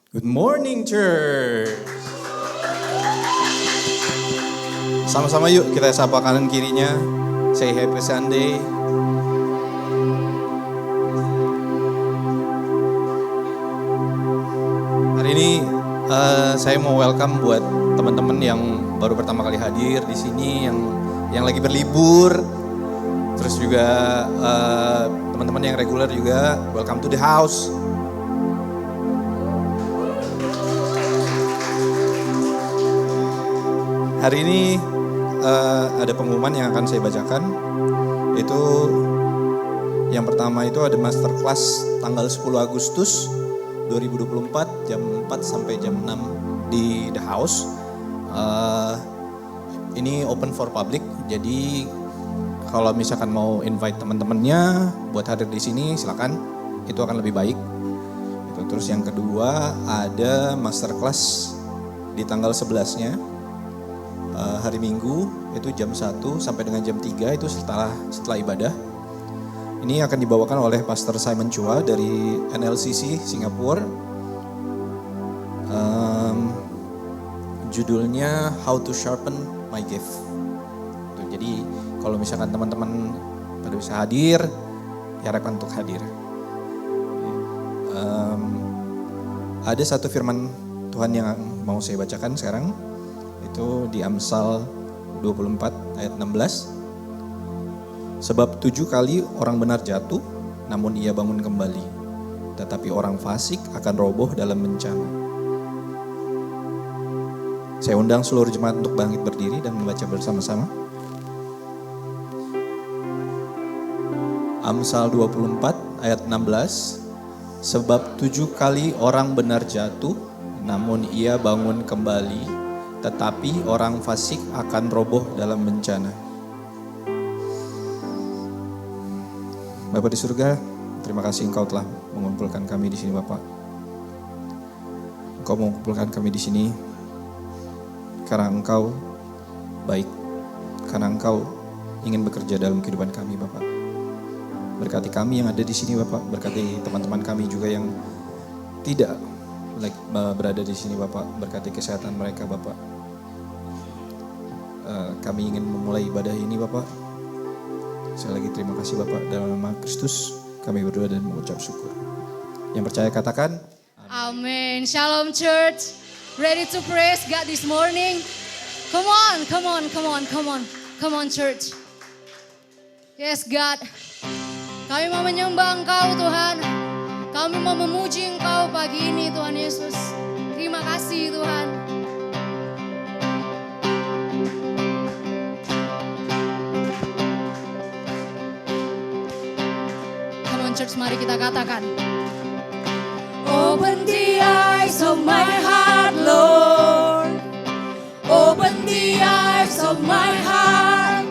Good morning, church. Sama-sama yuk kita sapa kanan kirinya. Say happy Sunday. Hari ini saya mau welcome buat teman-teman yang baru pertama kali hadir di sini, yang lagi berlibur. Terus juga teman-teman yang reguler juga, welcome to the house. Hari ini ada pengumuman yang akan saya bacakan. Itu yang pertama itu ada masterclass tanggal 10 Agustus 2024 jam 4 sampai jam 6 di The House. Ini open for public, jadi kalau misalkan mau invite teman-temannya buat hadir di sini silakan, itu akan lebih baik. Terus yang kedua ada masterclass di tanggal 11-nya. Hari Minggu itu jam 1 sampai dengan jam 3 itu setelah ibadah. Ini akan dibawakan oleh Pastor Simon Chua dari NLCC Singapura. Judulnya How to Sharpen My Gift. Jadi kalau misalkan teman-teman pada bisa hadir, diharapkan untuk hadir. Ada satu firman Tuhan yang mau saya bacakan sekarang. Itu di Amsal 24 ayat 16. Sebab 7 kali orang benar jatuh, namun ia bangun kembali. Tetapi orang fasik akan roboh dalam bencana. Saya undang seluruh jemaat untuk bangkit berdiri dan membaca bersama-sama. Amsal 24 ayat 16. Sebab 7 kali orang benar jatuh, namun ia bangun kembali. Tetapi orang fasik akan roboh dalam bencana. Bapa di surga, terima kasih Engkau telah mengumpulkan kami di sini, Bapak. Engkau mengumpulkan kami di sini karena Engkau baik, karena Engkau ingin bekerja dalam kehidupan kami, Bapak. Berkati kami yang ada di sini, Bapak. Berkati teman-teman kami juga yang tidak berada di sini, Bapak. Berkati kesehatan mereka, Bapak. Kami ingin memulai ibadah ini, Bapak. Sekali lagi terima kasih, Bapak. Dalam nama Kristus kami berdoa dan mengucap syukur. Yang percaya katakan Amin. Shalom church. Ready to praise God this morning? Come on, come on, come on, come on. Come on church. Yes God. Kami mau menyembah Engkau Tuhan. Kami mau memuji Engkau pagi ini Tuhan Yesus. Terima kasih Tuhan. Come on church, mari kita katakan. Open the eyes of my heart, Lord. Open the eyes of my heart.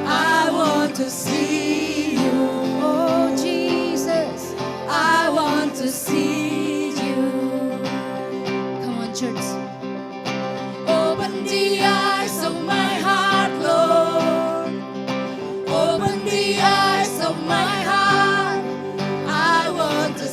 I want to see you, oh Jesus. I want to see you. Come on, church. Open the eyes of my heart, Lord. Open the eyes of my heart. I want to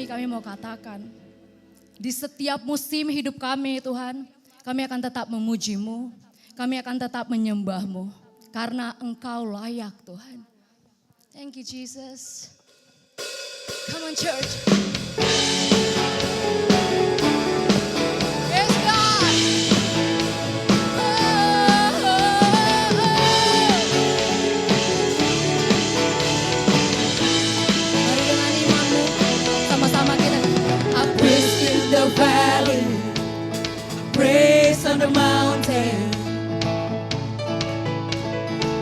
kami mau katakan. Di setiap musim hidup kami Tuhan, kami akan tetap memuji-Mu. Kami akan tetap menyembah-Mu. Karena Engkau layak Tuhan. Thank you Jesus. Come on church. Yes God. Mari dengan imanmu, sama-sama kita. I praise in the valley, praise on the mountain.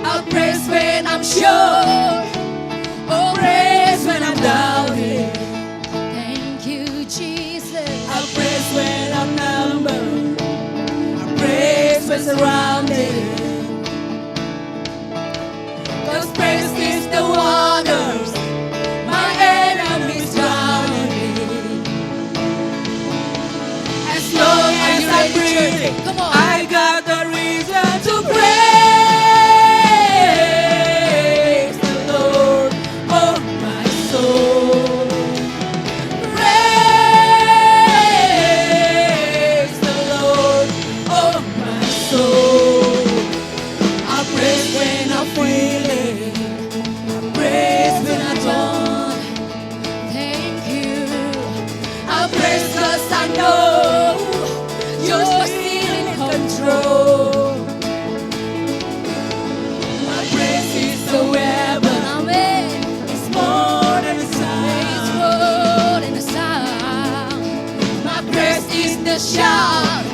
I praise when I'm sure, oh praise when I'm doubting. Thank you Jesus. I praise when I'm numbered, I praise when surrounded. 'Cause praise is the waters my enemies drowning. As long as I breathe, come on, I got the reason to praise the Lord, oh my soul. Praise the Lord, oh my soul. I praise when I'm feeling, I praise when I don't. Thank you. I praise 'cause I know you're still in control. My praise is a weapon, amen. It's more than a sound. It's more than a sound. My praise is the shout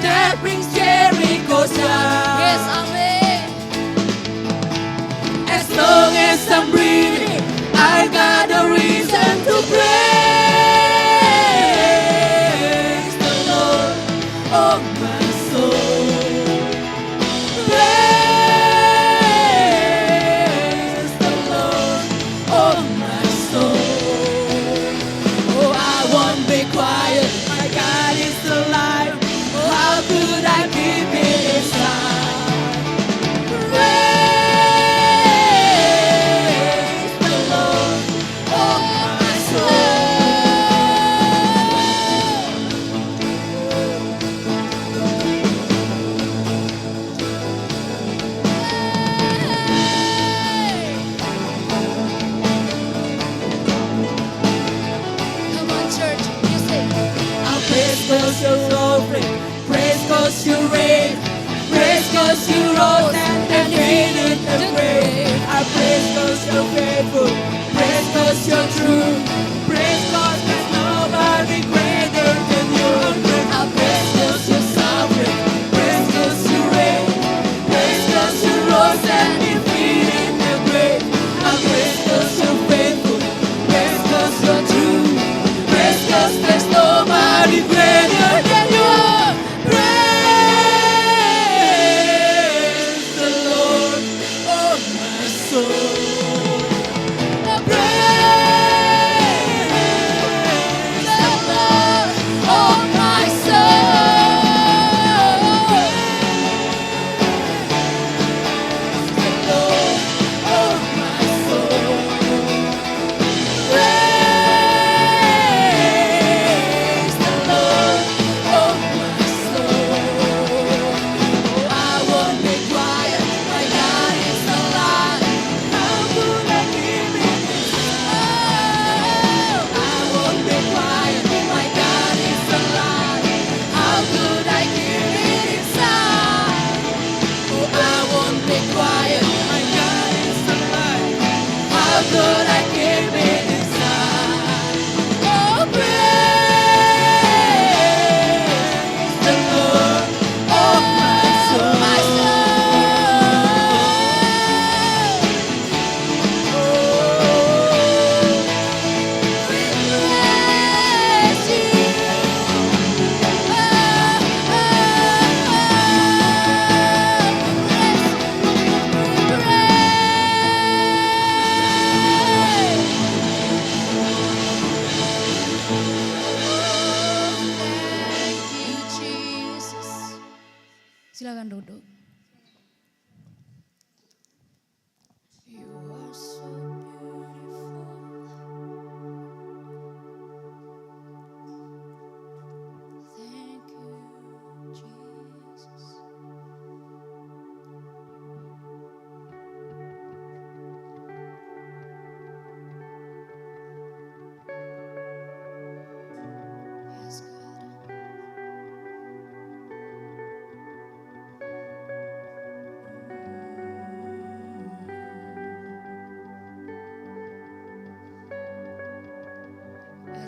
that brings Jericho down. Yes, amen. As long as I'm breathing, I got a reason to praise the Lord, oh my soul. Praise the Lord, oh my soul. Oh, I won't be quiet, my God is alive. Oh, how could I keep it inside?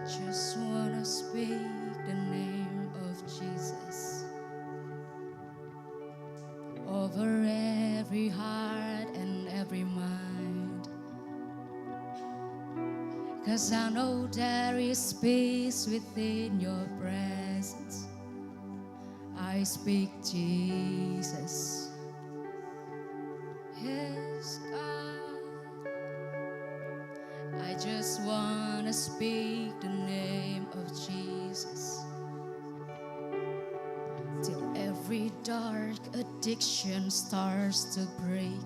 just wanna speak the name of Jesus over every heart and every mind, 'cause I know there is peace within your presence. I speak Jesus. Yes, God. I just wanna speak the name of Jesus till every dark addiction starts to break,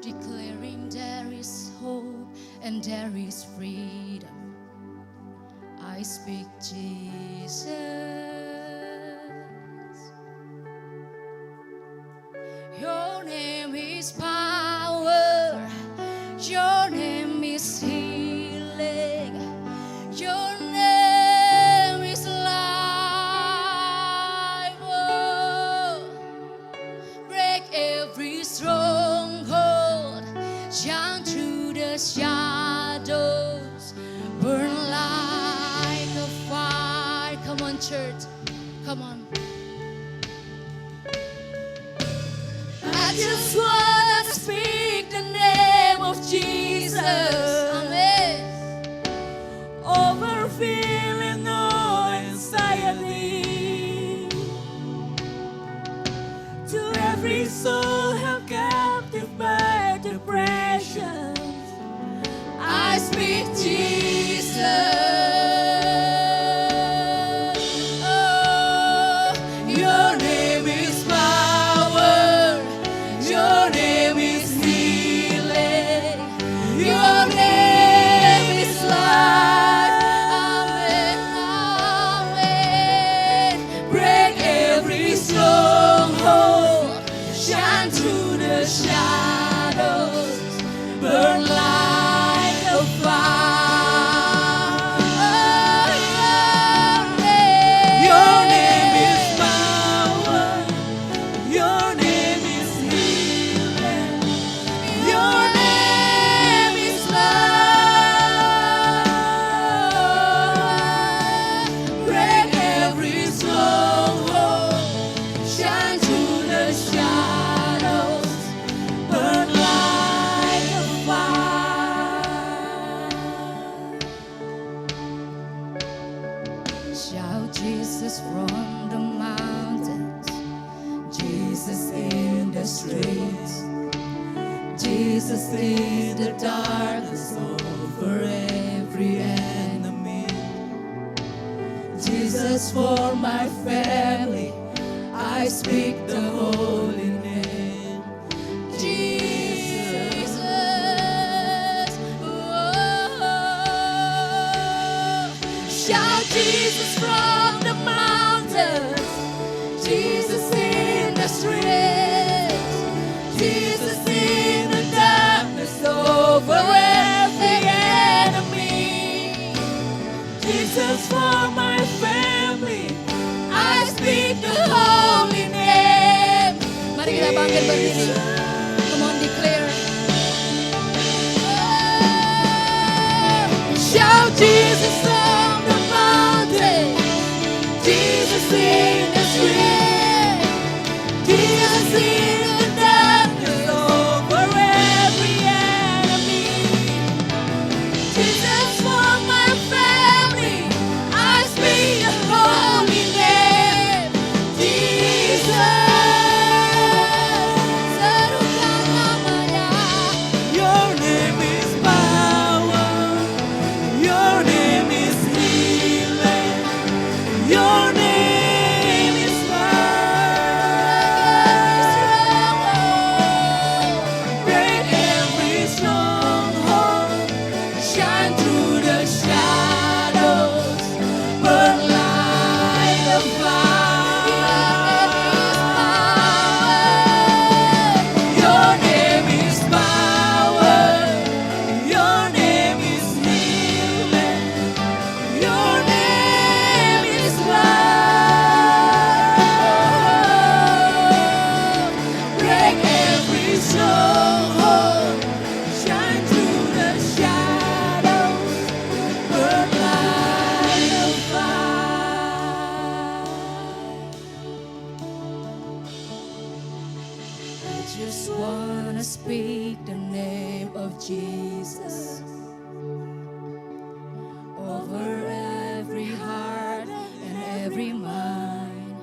declaring there is hope and there is freedom. I speak Jesus. Your name is power. Your name is healing. Your name is life. Oh, break every stronghold. Shine through the shadows. Burn like a fire. Come on, church. Come on. I just wanna speak the name of Jesus. Amen. Over feeling no anxiety, to every soul held captive by depression, I speak Jesus. Oh, your name is power. Your name is healing. Your name is life. Amen, amen. Break every stronghold. Shine through the shadows. Burn like a fire. Oh, your name is power. Your name is healing. Your name is love. Break every stronghold. Shine through the shadows. Burn like a fire. Shout Jesus from the mountains. Jesus in the streets. Jesus in the darkness over every enemy. Jesus for my family. I speak the holy name. Jesus. Oh, shout Jesus from the mountains. Jesus in the streets. Jesus in the darkness over every enemy. Jesus for my family. I speak the holy name. Mari kita bangkit berdiri. Come on, declare. Shout Jesus from the mountain. Jesus in the street. Jesus in the darkness over every enemy. Jesus for my family. I speak the holy name. Jesus. Serukan namanya. Your name is power. Your name is healing. Your name is love. just wanna speak the name of Jesus over every heart and every mind.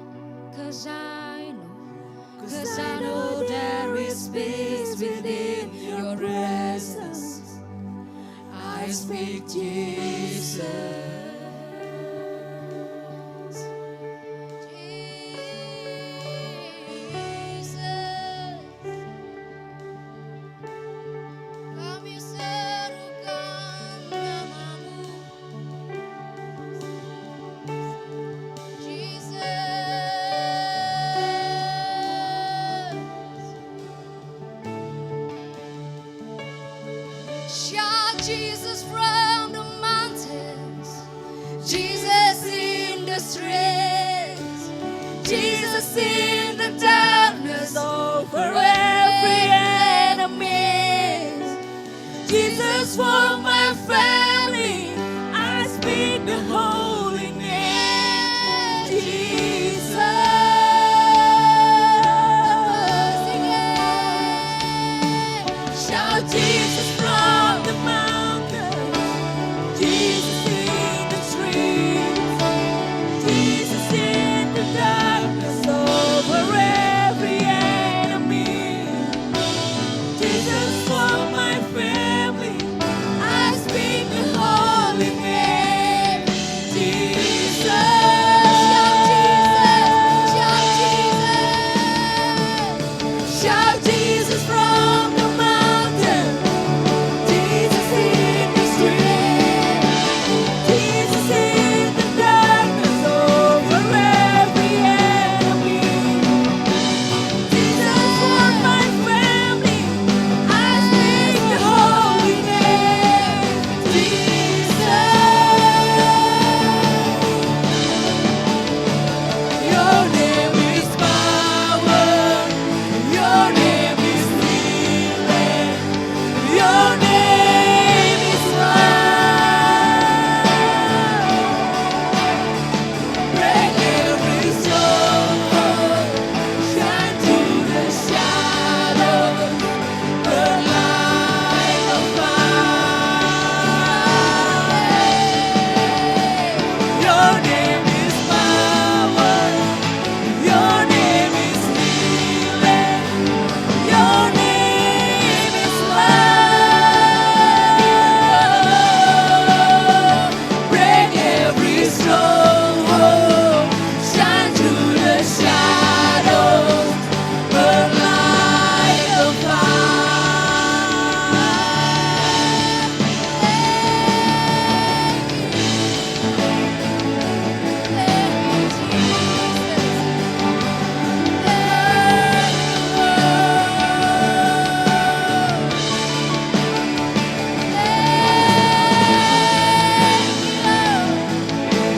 Cause I know there is peace within your presence. I speak Jesus. Kami serukan namamu, Jesus. Shout Jesus from the mountains, Jesus in the streets, Jesus in the darkness over every enemy. Jesus for my family, I speak the holy name, Jesus. Shout Jesus from the mountains, Jesus in the streets, Jesus in the darkness over every enemy. Jesus for my family, I speak the holy name, Jesus. Shout Jesus, shout Jesus from the mountain, Jesus in the street, Jesus in the darkness over every enemy. Jesus for my family, I speak the holy name, Jesus. Your name is power, your name is healing, your name is love. Break every stronghold, shine through the shadows, burn like a fire. Your name is power, your name is healing, your name is love. Break every stronghold, shine through the shadows, burn like a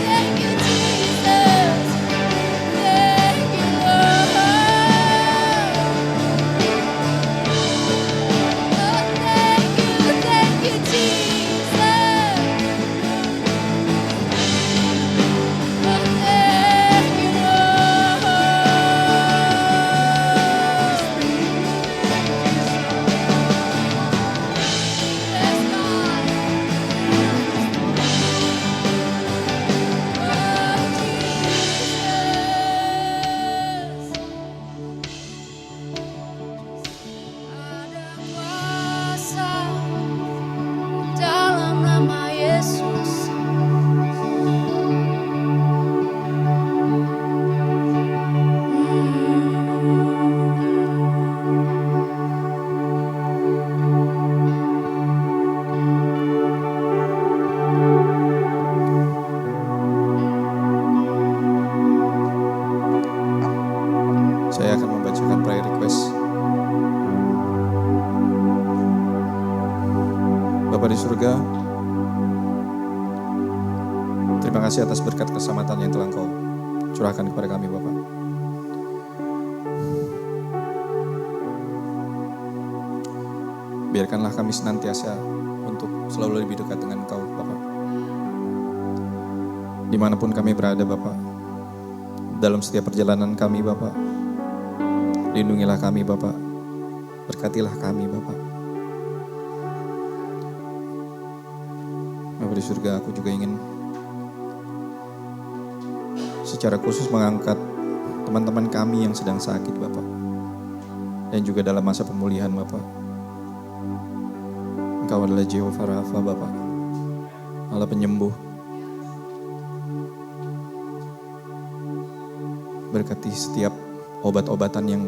Thank you, Jesus. Thank you, Lord. Thank you, Jesus. Thank you, Ada kuasa dalam nama Yesus. Saya akan membacakan prayer request. Bapa di surga, terima kasih atas berkat keselamatan yang telah Engkau curahkan kepada kami, Bapa. Biarkanlah kami senantiasa untuk selalu lebih dekat dengan Engkau, Bapa. Dimanapun kami berada, Bapa, dalam setiap perjalanan kami, Bapa, lindungilah kami, Bapa. Berkatilah kami Bapak. Bapak di surga, aku juga ingin secara khusus mengangkat teman-teman kami yang sedang sakit Bapak. Dan juga dalam masa pemulihan Bapak. Engkau adalah Jehovah Rafa Bapak. Allah penyembuh. Berkati setiap obat-obatan yang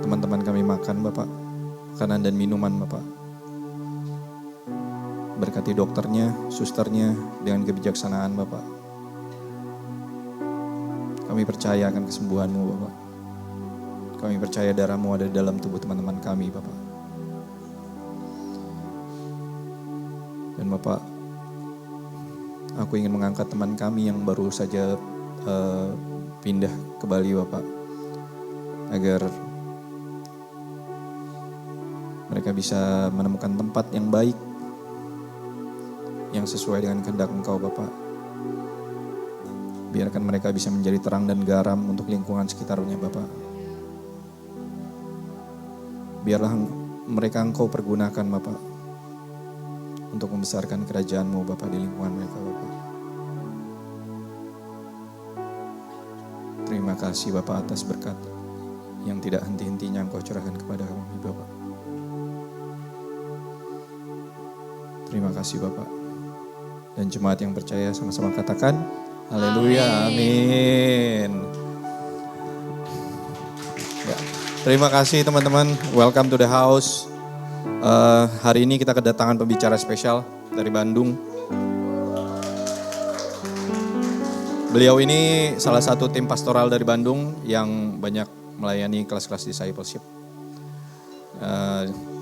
teman-teman kami makan Bapak. Makanan dan minuman Bapak. Berkati dokternya, susternya dengan kebijaksanaan Bapak. Kami percaya akan kesembuhan-Mu Bapak. Kami percaya darah-Mu ada di dalam tubuh teman-teman kami Bapak. Dan Bapak, aku ingin mengangkat teman kami yang baru saja pindah ke Bali Bapak. Agar mereka bisa menemukan tempat yang baik, yang sesuai dengan kehendak Engkau Bapak. Biarkan mereka bisa menjadi terang dan garam untuk lingkungan sekitarnya Bapak. Biarlah mereka Engkau pergunakan Bapak untuk membesarkan kerajaan-Mu Bapak di lingkungan mereka Bapak. Terima kasih Bapak atas berkat yang tidak henti-hentinya Engkau curahkan kepada kami Bapak. Terima kasih Bapak. Dan jemaat yang percaya sama-sama katakan, haleluya, amin. Ya, terima kasih teman-teman, welcome to the house. Hari ini kita kedatangan pembicara spesial dari Bandung. Beliau ini salah satu tim pastoral dari Bandung yang banyak melayani kelas-kelas discipleship.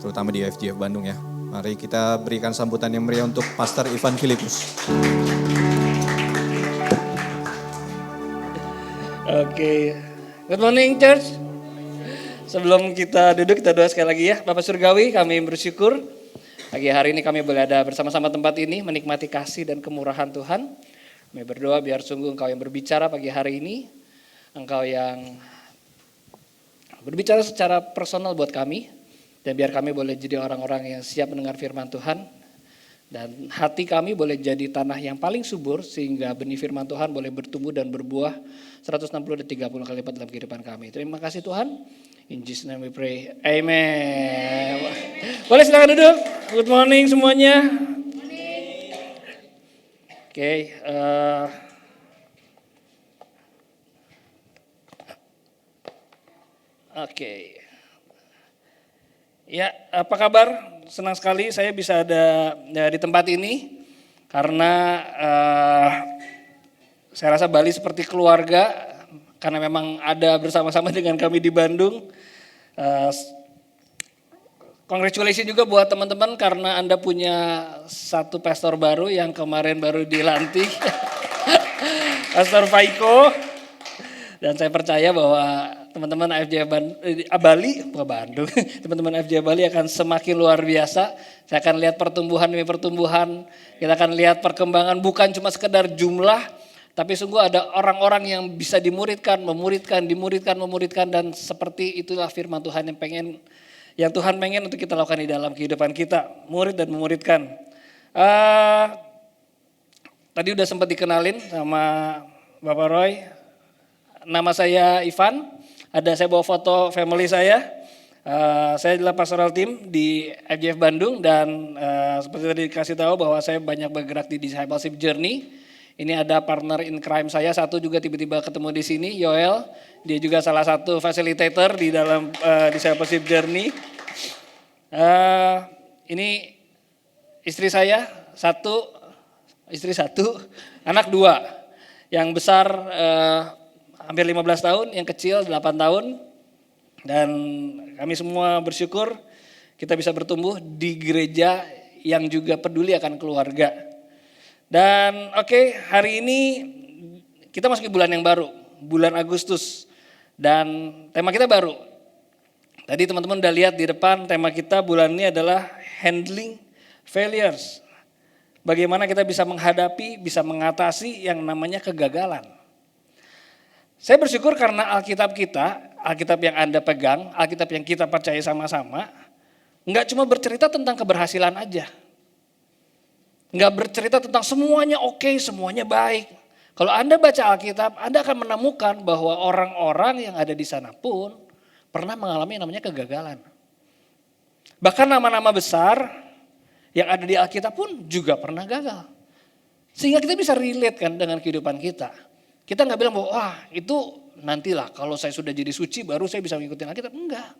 Terutama di FGF Bandung ya. Mari kita berikan sambutan yang meriah untuk Pastor Ivan Filipus. Oke, good morning church. Sebelum kita duduk, kita doa sekali lagi ya. Bapak Surgawi, kami bersyukur pagi hari ini kami boleh ada bersama-sama tempat ini, menikmati kasih dan kemurahan Tuhan. Kami berdoa biar sungguh Engkau yang berbicara pagi hari ini. Engkau yang berbicara secara personal buat kami. Dan biar kami boleh jadi orang-orang yang siap mendengar firman Tuhan. Dan hati kami boleh jadi tanah yang paling subur sehingga benih firman Tuhan boleh bertumbuh dan berbuah 160 dan 30 kali lipat dalam kehidupan kami. Terima kasih Tuhan. In Jesus name we pray. Amen. Boleh silakan duduk. Good morning semuanya. Oke. Oke. Ya, apa kabar? Senang sekali saya bisa ada di tempat ini karena saya rasa Bali seperti keluarga karena memang ada bersama-sama dengan kami di Bandung. Congratulations juga buat teman-teman karena Anda punya satu pastor baru yang kemarin baru dilantik, Pastor Faiko. Dan saya percaya bahwa teman-teman FJ Bali, bukan Bandung, teman-teman FJ Bali akan semakin luar biasa. Saya akan lihat pertumbuhan demi pertumbuhan, kita akan lihat perkembangan bukan cuma sekedar jumlah, tapi sungguh ada orang-orang yang bisa dimuridkan, memuridkan, dan seperti itulah firman Tuhan yang Tuhan pengen untuk kita lakukan di dalam kehidupan kita, murid dan memuridkan. Tadi udah sempat dikenalin sama Bapak Roy. Nama saya Ivan, saya bawa foto family saya. Saya adalah pastoral team di FGF Bandung dan seperti tadi dikasih tahu bahwa saya banyak bergerak di discipleship journey. Ini ada partner in crime saya, satu juga tiba-tiba ketemu di sini, Yoel. Dia juga salah satu facilitator di dalam discipleship journey. Ini istri saya, istri satu, anak dua. Yang besar hampir 15 tahun, yang kecil 8 tahun. Dan kami semua bersyukur kita bisa bertumbuh di gereja yang juga peduli akan keluarga. Dan hari ini kita masuk bulan yang baru, bulan Agustus. Dan tema kita baru. Tadi teman-teman udah lihat di depan tema kita bulan ini adalah handling failures. Bagaimana kita bisa menghadapi, bisa mengatasi yang namanya kegagalan. Saya bersyukur karena Alkitab kita, Alkitab yang Anda pegang, Alkitab yang kita percaya sama-sama, nggak cuma bercerita tentang keberhasilan aja. Nggak bercerita tentang semuanya oke, semuanya baik. Kalau Anda baca Alkitab, Anda akan menemukan bahwa orang-orang yang ada di sana pun pernah mengalami yang namanya kegagalan. Bahkan nama-nama besar yang ada di Alkitab pun juga pernah gagal. Sehingga kita bisa relate kan dengan kehidupan kita. Kita nggak bilang bahwa wah itu nantilah kalau saya sudah jadi suci baru saya bisa mengikuti Alkitab. Enggak.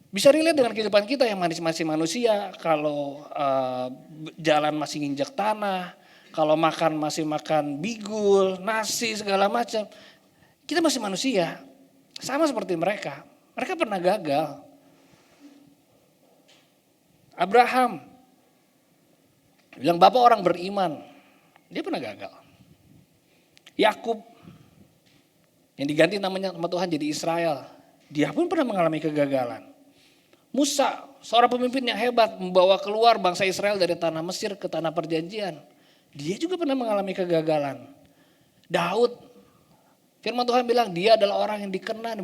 Bisa relate dengan kehidupan kita yang masih manusia. Kalau jalan masih nginjak tanah. Kalau makan masih makan bigul, nasi segala macam. Kita masih manusia. Sama seperti mereka. Mereka pernah gagal. Abraham bilang bapak orang beriman. Dia pernah gagal. Yakub yang diganti namanya sama Tuhan jadi Israel. Dia pun pernah mengalami kegagalan. Musa, seorang pemimpin yang hebat membawa keluar bangsa Israel dari tanah Mesir ke tanah perjanjian. Dia juga pernah mengalami kegagalan. Daud, firman Tuhan bilang dia adalah orang yang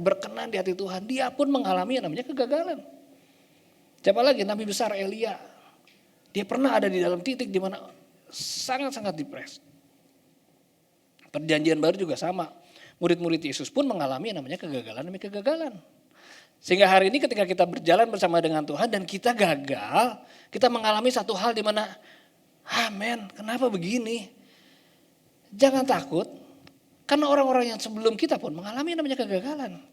berkenan di hati Tuhan. Dia pun mengalami yang namanya kegagalan. Siapa lagi? Nabi besar Elia. Dia pernah ada di dalam titik di mana sangat-sangat depres. Perjanjian baru juga sama. Murid-murid Yesus pun mengalami yang namanya kegagalan demi kegagalan. Sehingga hari ini ketika kita berjalan bersama dengan Tuhan dan kita gagal, kita mengalami satu hal di mana, amen, kenapa begini? Jangan takut, karena orang-orang yang sebelum kita pun mengalami yang namanya kegagalan.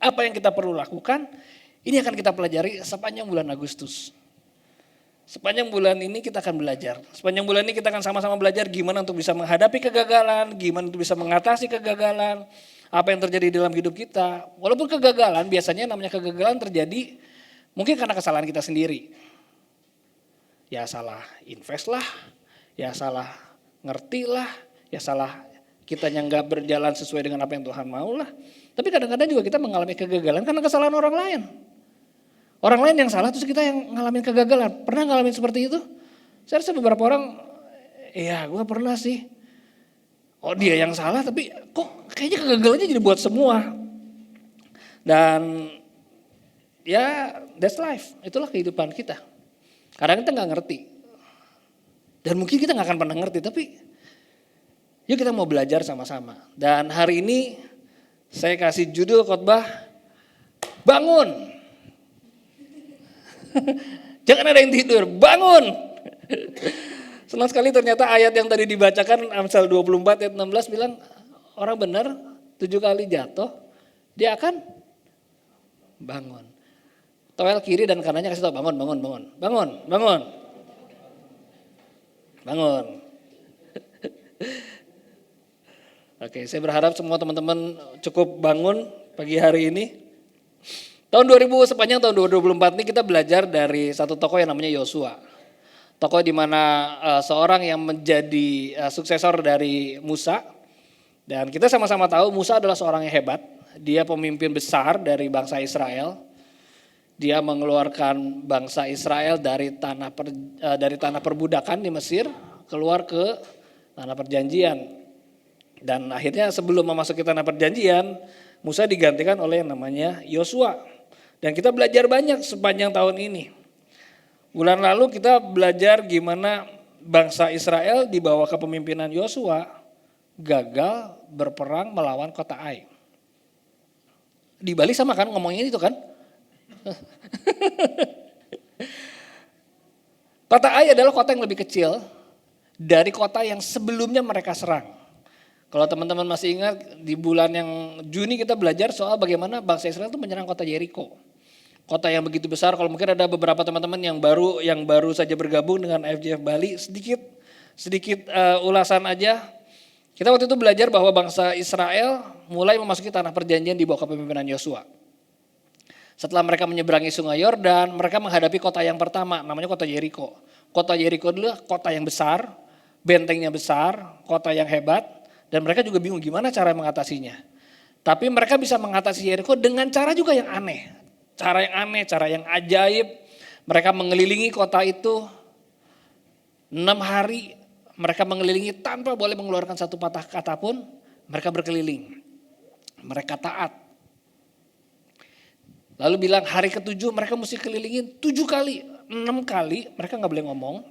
Apa yang kita perlu lakukan? Ini akan kita pelajari sepanjang bulan Agustus. Sepanjang bulan ini kita akan belajar. Sepanjang bulan ini kita akan sama-sama belajar gimana untuk bisa menghadapi kegagalan, gimana untuk bisa mengatasi kegagalan, apa yang terjadi dalam hidup kita. Walaupun kegagalan, biasanya namanya kegagalan terjadi mungkin karena kesalahan kita sendiri. Ya salah invest lah, ya salah ngerti lah, ya salah kitanya nggak berjalan sesuai dengan apa yang Tuhan mau lah. Tapi kadang-kadang juga kita mengalami kegagalan karena kesalahan orang lain. Orang lain yang salah terus kita yang ngalamin kegagalan. Pernah ngalamin seperti itu? Saya rasa beberapa orang, iya gue pernah sih. Oh dia yang salah tapi kok kayaknya kegagalannya jadi buat semua. Dan ya that's life, itulah kehidupan kita. Kadang kita gak ngerti. Dan mungkin kita gak akan pernah ngerti tapi yuk kita mau belajar sama-sama. Dan hari ini saya kasih judul khotbah, bangun. Jangan ada yang tidur, bangun. Senang sekali ternyata ayat yang tadi dibacakan Amsal 24 ayat 16 bilang orang benar 7 kali jatuh dia akan bangun. Toel kiri dan kanannya kasih tahu bangun, bangun, bangun, bangun, bangun, bangun. Oke, saya berharap semua teman-teman cukup bangun pagi hari ini. Sepanjang tahun 2024 ini kita belajar dari satu tokoh yang namanya Yosua. Tokoh di mana seorang yang menjadi suksesor dari Musa. Dan kita sama-sama tahu Musa adalah seorang yang hebat. Dia pemimpin besar dari bangsa Israel. Dia mengeluarkan bangsa Israel dari tanah perbudakan di Mesir keluar ke tanah perjanjian. Dan akhirnya sebelum memasuki tanah perjanjian, Musa digantikan oleh yang namanya Yosua. Dan kita belajar banyak sepanjang tahun ini. Bulan lalu kita belajar gimana bangsa Israel di bawah kepemimpinan Yosua gagal berperang melawan kota Ai. Di Bali sama kan ngomongin itu kan? Kota Ai adalah kota yang lebih kecil dari kota yang sebelumnya mereka serang. Kalau teman-teman masih ingat di bulan yang Juni kita belajar soal bagaimana bangsa Israel itu menyerang kota Yeriko. Kota yang begitu besar, kalau mungkin ada beberapa teman-teman yang baru saja bergabung dengan FJF Bali, sedikit ulasan aja. Kita waktu itu belajar bahwa bangsa Israel mulai memasuki tanah perjanjian di bawah kepemimpinan Yosua. Setelah mereka menyeberangi sungai Yordan, mereka menghadapi kota yang pertama, namanya kota Yeriko. Kota Yeriko adalah kota yang besar, bentengnya besar, kota yang hebat, dan mereka juga bingung gimana cara mengatasinya. Tapi mereka bisa mengatasi Yeriko dengan cara juga yang aneh. Cara yang ajaib. Mereka mengelilingi kota itu 6 hari. Mereka mengelilingi tanpa boleh mengeluarkan satu patah kata pun. Mereka berkeliling. Mereka taat. Lalu bilang hari ke-7 mereka mesti kelilingin 7 kali. 6 kali mereka gak boleh ngomong.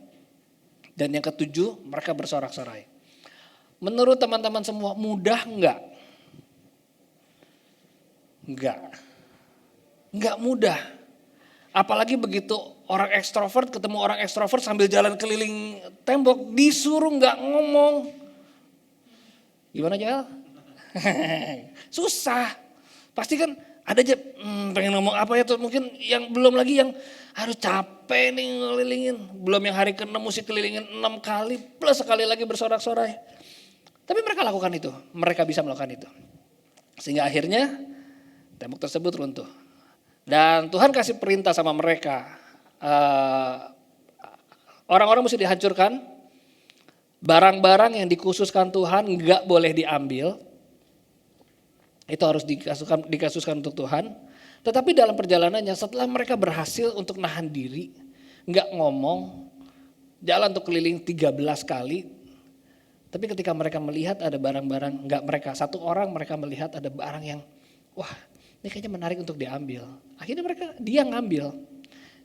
Dan yang ke-7 mereka bersorak-sorai. Menurut teman-teman semua mudah enggak? Enggak mudah. Apalagi begitu orang ekstrovert ketemu orang ekstrovert sambil jalan keliling tembok disuruh enggak ngomong. Gimana Joel? Susah. Pasti kan ada aja pengen ngomong apa ya tuh, mungkin yang belum lagi yang harus capek nih ngelilingin. Belum yang hari ke-6 mesti kelilingin 6 kali plus sekali lagi bersorak-sorai. Tapi mereka lakukan itu, mereka bisa melakukan itu. Sehingga akhirnya tembok tersebut runtuh. Dan Tuhan kasih perintah sama mereka. Orang-orang mesti dihancurkan. Barang-barang yang dikhususkan Tuhan gak boleh diambil. Itu harus dikasuskan untuk Tuhan. Tetapi dalam perjalanannya setelah mereka berhasil untuk nahan diri, nggak ngomong, jalan untuk keliling 13 kali. Tapi ketika mereka melihat ada barang-barang, nggak mereka, satu orang mereka melihat ada barang yang, wah ini kayaknya menarik untuk diambil. Akhirnya dia ngambil,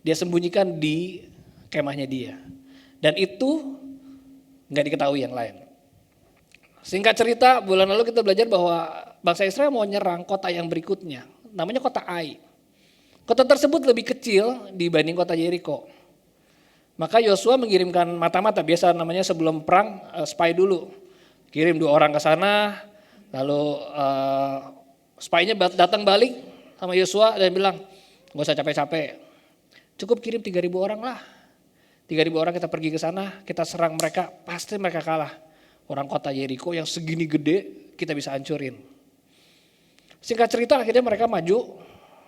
dia sembunyikan di kemahnya dia. Dan itu nggak diketahui yang lain. Singkat cerita, bulan lalu kita belajar bahwa bangsa Israel mau nyerang kota yang berikutnya. Namanya kota Ai. Kota tersebut lebih kecil dibanding kota Yeriko. Maka Yosua mengirimkan mata-mata, biasa namanya sebelum perang spy dulu. Kirim 2 orang ke sana, lalu spy-nya datang balik sama Yosua dan bilang, gak usah capek-capek. Cukup kirim 3.000 orang lah. 3.000 orang kita pergi ke sana, kita serang mereka, pasti mereka kalah. Orang kota Yeriko yang segini gede kita bisa hancurin. Singkat cerita akhirnya mereka maju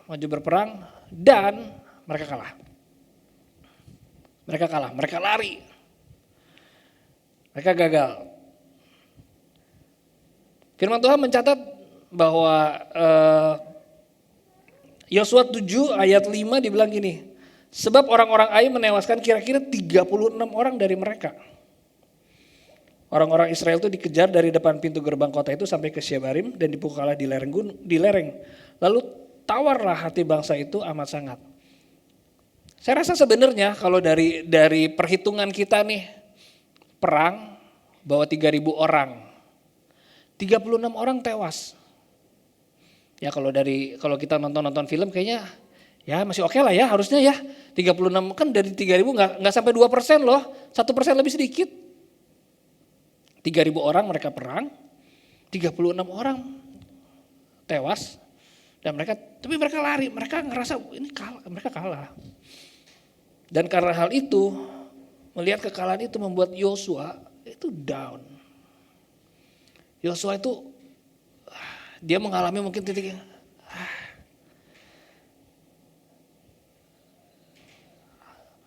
berperang dan mereka kalah. Mereka lari. Mereka gagal. Firman Tuhan mencatat bahwa Yosua 7 ayat 5 dibilang gini. Sebab orang-orang Ai menewaskan kira-kira 36 orang dari mereka. Orang-orang Israel itu dikejar dari depan pintu gerbang kota itu sampai ke Syebarim dan dipukul kalah di lereng. Lalu tawarlah hati bangsa itu amat sangat. Saya rasa sebenarnya kalau dari perhitungan kita nih, perang bawa 3.000 orang. 36 orang tewas. Ya kalau kita nonton film kayaknya ya masih oke lah ya harusnya ya. 36 kan dari 3.000 nggak sampai 2% loh, 1% lebih sedikit. 3.000 orang mereka perang, 36 orang tewas dan tapi mereka lari, mereka ngerasa mereka kalah. Dan karena hal itu, melihat kekalahan itu membuat Yosua itu down. Yosua itu dia mengalami mungkin titik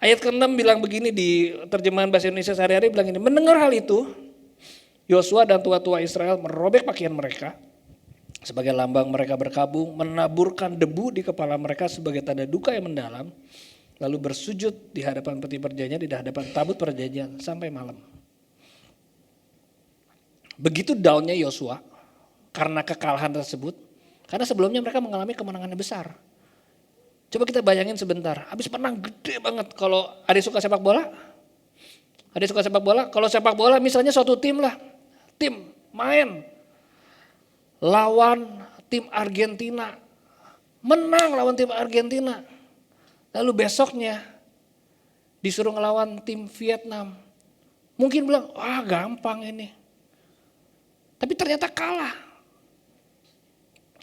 ayat ke-6 bilang begini di terjemahan bahasa Indonesia sehari-hari bilang ini, mendengar hal itu Yosua dan tua-tua Israel merobek pakaian mereka sebagai lambang mereka berkabung, menaburkan debu di kepala mereka sebagai tanda duka yang mendalam, lalu bersujud di hadapan peti perjanjian, di hadapan tabut perjanjian sampai malam. Begitu downnya Yosua karena kekalahan tersebut, karena sebelumnya mereka mengalami kemenangan yang besar. Coba kita bayangin sebentar, habis menang gede banget. Kalau ada suka sepak bola? Ada suka sepak bola? Kalau sepak bola misalnya suatu tim lah, tim main lawan tim Argentina, menang lawan tim Argentina. Lalu besoknya disuruh ngelawan tim Vietnam. Mungkin bilang, wah gampang ini. Tapi ternyata kalah.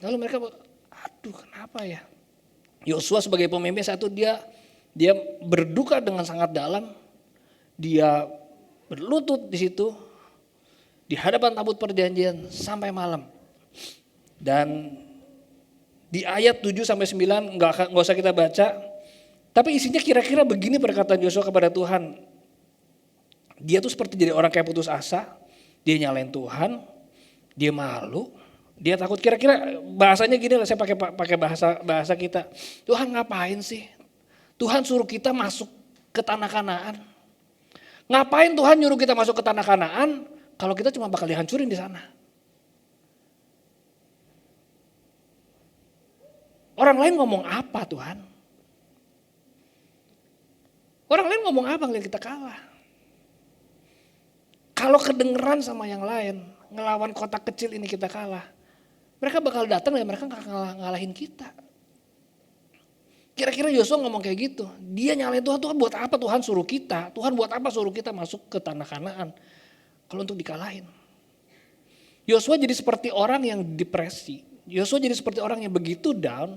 Lalu mereka, aduh kenapa ya? Yosua sebagai pemimpin satu dia berduka dengan sangat dalam. Dia berlutut di situ di hadapan tabut perjanjian sampai malam. Dan di ayat 7 sampai 9 enggak usah kita baca. Tapi isinya kira-kira begini perkataan Yosua kepada Tuhan. Dia tuh seperti jadi orang kayak putus asa, dia nyalain Tuhan, dia malu, dia takut. Kira-kira bahasanya gini lah, saya pakai bahasa kita. Tuhan ngapain sih? Tuhan suruh kita masuk ke tanah Kanaan. Ngapain Tuhan nyuruh kita masuk ke tanah Kanaan kalau kita cuma bakal dihancurin di sana? Orang lain ngomong apa Tuhan? Orang lain ngomong apa ngeliat kita kalah? Kalau kedengeran sama yang lain, ngelawan kota kecil ini kita kalah. Mereka bakal datang dan mereka gak ngalahin kita. Kira-kira Yosua ngomong kayak gitu. Dia nyalain Tuhan, Tuhan buat apa Tuhan suruh kita? Tuhan buat apa suruh kita masuk ke tanah Kanaan? Kalau untuk dikalahin. Yosua jadi seperti orang yang depresi. Yosua jadi seperti orang yang begitu down.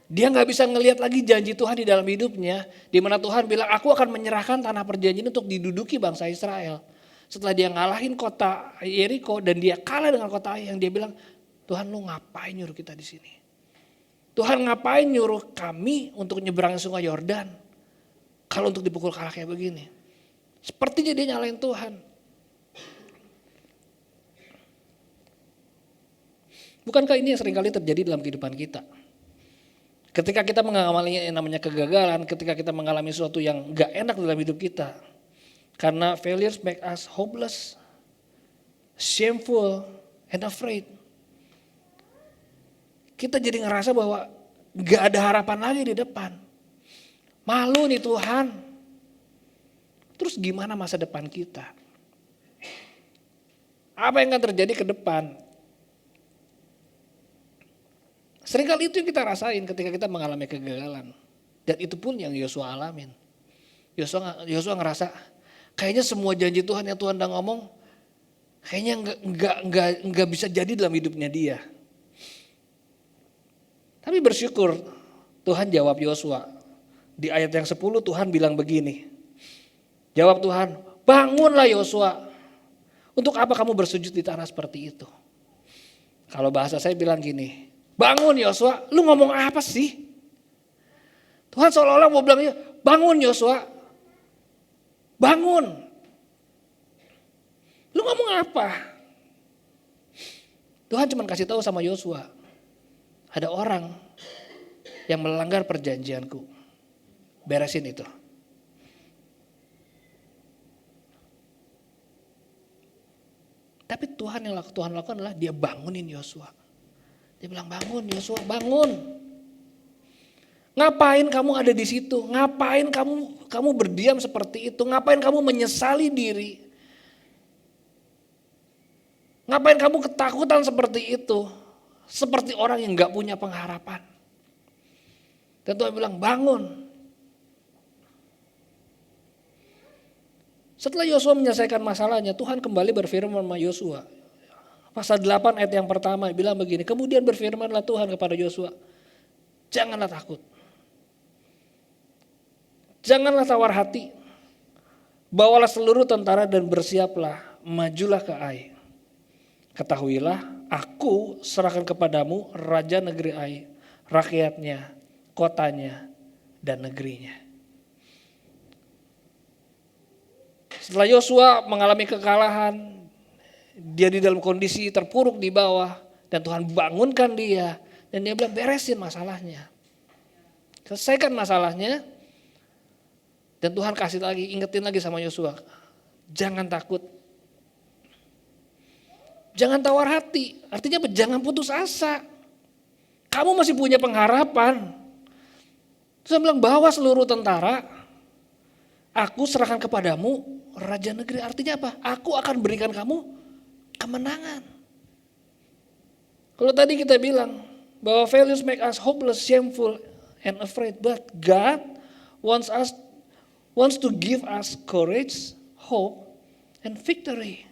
Dia gak bisa ngelihat lagi janji Tuhan di dalam hidupnya. Di mana Tuhan bilang, aku akan menyerahkan tanah perjanjian untuk diduduki bangsa Israel. Setelah dia ngalahin kota Yeriko dan dia kalah dengan kota Ai, yang dia bilang, Tuhan lu ngapain nyuruh kita di sini? Tuhan ngapain nyuruh kami untuk nyeberangin sungai Yordan? Kalau untuk dipukul kalah kayak begini. Sepertinya dia nyalain Tuhan. Bukankah ini yang seringkali terjadi dalam kehidupan kita? Ketika kita mengalami yang namanya kegagalan, ketika kita mengalami sesuatu yang gak enak dalam hidup kita. Karena failures make us hopeless, shameful, and afraid. Kita jadi ngerasa bahwa gak ada harapan lagi di depan. Malu nih Tuhan. Terus gimana masa depan kita? Apa yang akan terjadi ke depan? Seringkali itu yang kita rasain ketika kita mengalami kegagalan. Dan itu pun yang Yosua alamin. Yosua ngerasa kayaknya semua janji Tuhan yang Tuhan udah ngomong kayaknya nggak bisa jadi dalam hidupnya dia. Tapi bersyukur Tuhan jawab Yosua. Di ayat yang 10 Tuhan bilang begini. Jawab Tuhan, bangunlah Yosua. Untuk apa kamu bersujud di tanah seperti itu? Kalau bahasa saya bilang gini, bangun Yosua, lu ngomong apa sih? Tuhan seolah-olah mau bilang, bangun Yosua, bangun. Lu ngomong apa? Tuhan cuma kasih tahu sama Yosua, ada orang yang melanggar perjanjianku, beresin itu. Tapi Tuhan yang Tuhan lakukan adalah dia bangunin Yosua. Dia bilang bangun Yosua, bangun. Ngapain kamu ada di situ? Ngapain kamu berdiam seperti itu? Ngapain kamu menyesali diri? Ngapain kamu ketakutan seperti itu? Seperti orang yang gak punya pengharapan. Dan Tuhan bilang bangun. Setelah Yosua menyelesaikan masalahnya, Tuhan kembali berfirman sama Yosua. Pasal 8 ayat yang pertama bilang begini, kemudian berfirmanlah Tuhan kepada Yosua, janganlah takut. Janganlah tawar hati. Bawalah seluruh tentara dan bersiaplah, majulah ke Ai. Ketahuilah, aku serahkan kepadamu raja negeri Ai, rakyatnya, kotanya, dan negerinya. Setelah Yosua mengalami kekalahan, dia di dalam kondisi terpuruk di bawah, dan Tuhan bangunkan dia, dan dia bilang beresin masalahnya. Selesaikan masalahnya, dan Tuhan kasih lagi, ingetin lagi sama Yosua, jangan takut. Jangan tawar hati, artinya jangan putus asa. Kamu masih punya pengharapan. Terus dia bilang bawa seluruh tentara, aku serahkan kepadamu raja negeri, artinya apa? Aku akan berikan kamu kemenangan. Kalau tadi kita bilang bahwa failures make us hopeless, shameful, and afraid, but God wants to give us courage, hope, and victory.